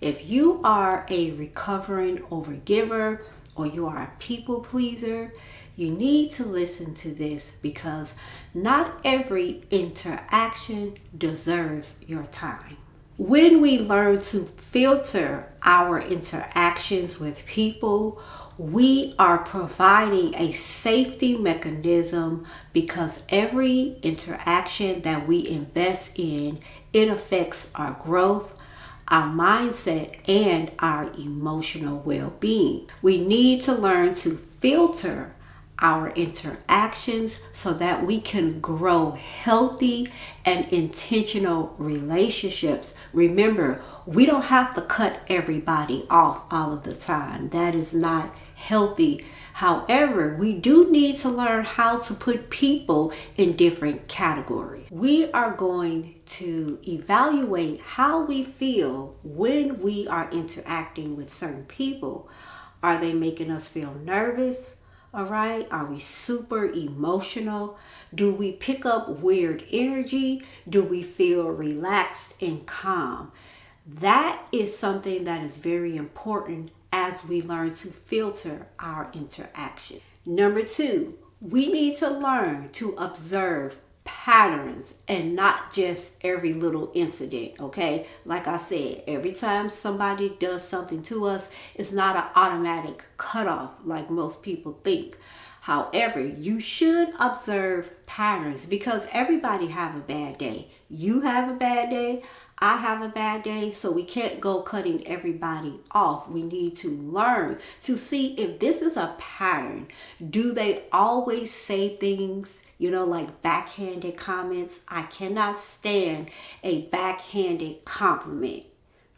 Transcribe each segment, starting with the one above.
If you are a recovering overgiver or you are a people pleaser, you need to listen to this because not every interaction deserves your time. When we learn to filter our interactions with people, we are providing a safety mechanism because every interaction that we invest in, it affects our growth, our mindset, and our emotional well-being. We need to learn to filter our interactions so that we can grow healthy and intentional relationships. Remember, we don't have to cut everybody off all of the time. That is not healthy. However, we do need to learn how to put people in different categories. We are going to evaluate how we feel when we are interacting with certain people. Are they making us feel nervous? All right. Are we super emotional? Do we pick up weird energy? Do we feel relaxed and calm? That is something that is very important as we learn to filter our interaction. Number two, we need to learn to observe patterns and not just every little incident. Okay, like I said, every time somebody does something to us, it's not an automatic cutoff like most people think. However, you should observe patterns because everybody have a bad day. You have a bad day, I have a bad day, so we can't go cutting everybody off. We need to learn to see if this is a pattern. Do they always say things, like backhanded comments? I cannot stand a backhanded compliment,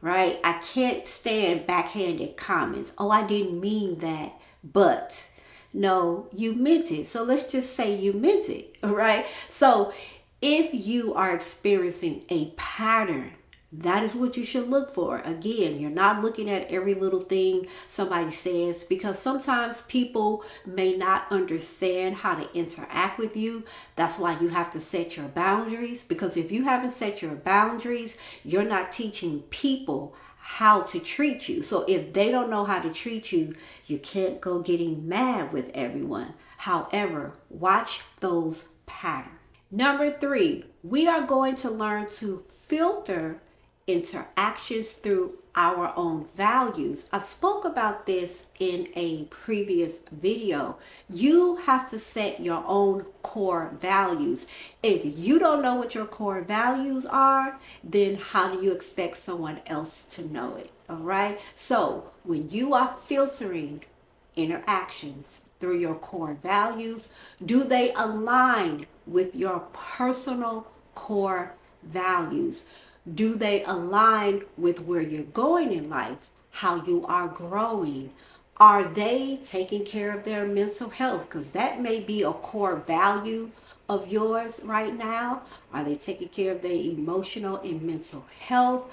right? I can't stand backhanded comments. Oh, I didn't mean that, but no, you meant it. So let's just say you meant it, right? So if you are experiencing a pattern, that is what you should look for. Again, you're not looking at every little thing somebody says because sometimes people may not understand how to interact with you. That's why you have to set your boundaries, because if you haven't set your boundaries, you're not teaching people how to treat you. So if they don't know how to treat you, you can't go getting mad with everyone. However, watch those patterns. Number three, we are going to learn to filter interactions through our own values. I spoke about this in a previous video. You have to set your own core values. If you don't know what your core values are, then how do you expect someone else to know it? All right. So when you are filtering interactions through your core values, do they align with your personal core values? Do they align with where you're going in life, how you are growing? Are they taking care of their mental health? Because that may be a core value of yours right now. Are they taking care of their emotional and mental health?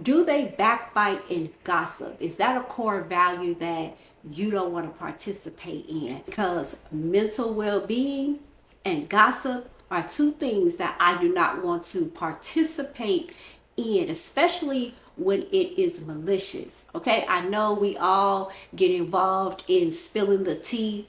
Do they backbite and gossip? Is that a core value that you don't want to participate in? Because mental well-being and gossip are two things that I do not want to participate in, especially when it is malicious. Okay, I know we all get involved in spilling the tea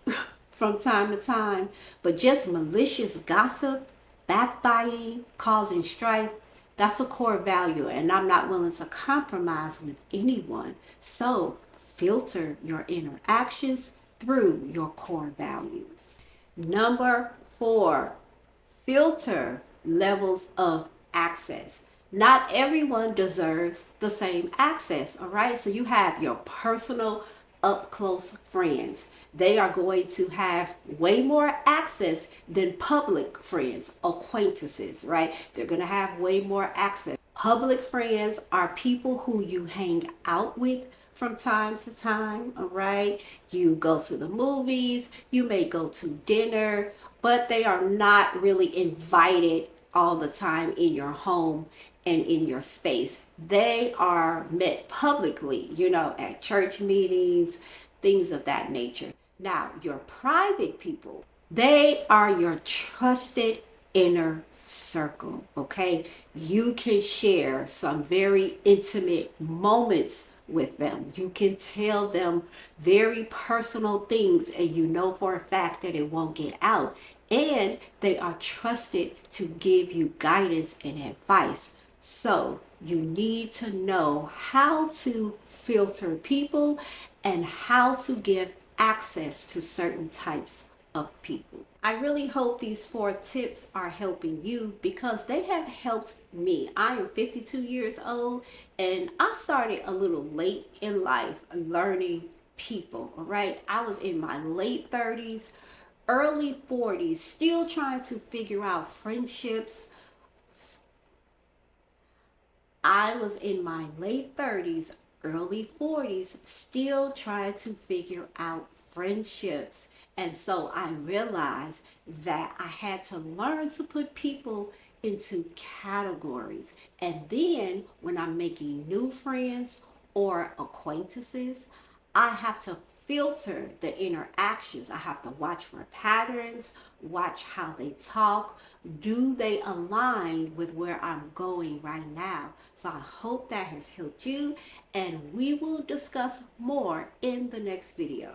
from time to time, but just malicious gossip, backbiting, causing strife, that's a core value, and I'm not willing to compromise with anyone. So filter your interactions through your core values. Number four, filter levels of access. Not everyone deserves the same access, all right? So you have your personal up close friends. They are going to have way more access than public friends, acquaintances, right? They're going to have way more access. Public friends are people who you hang out with from time to time, all right? You go to the movies, you may go to dinner, but they are not really invited all the time in your home and in your space. They are met publicly, at church meetings, things of that nature. Now, your private people, they are your trusted inner circle, okay? You can share some very intimate moments with them. You can tell them very personal things and you know for a fact that it won't get out. And they are trusted to give you guidance and advice. So you need to know how to filter people and how to give access to certain types of people. I really hope these 4 tips are helping you because they have helped me. I am 52 years old and I started a little late in life learning people, all right? I was in my late 30s, early 40s, still trying to figure out friendships. I was in my late 30s, early 40s, still trying to figure out friendships. And so I realized that I had to learn to put people into categories. And then when I'm making new friends or acquaintances, I have to filter the interactions. I have to watch for patterns, watch how they talk. Do they align with where I'm going right now? So I hope that has helped you, and we will discuss more in the next video.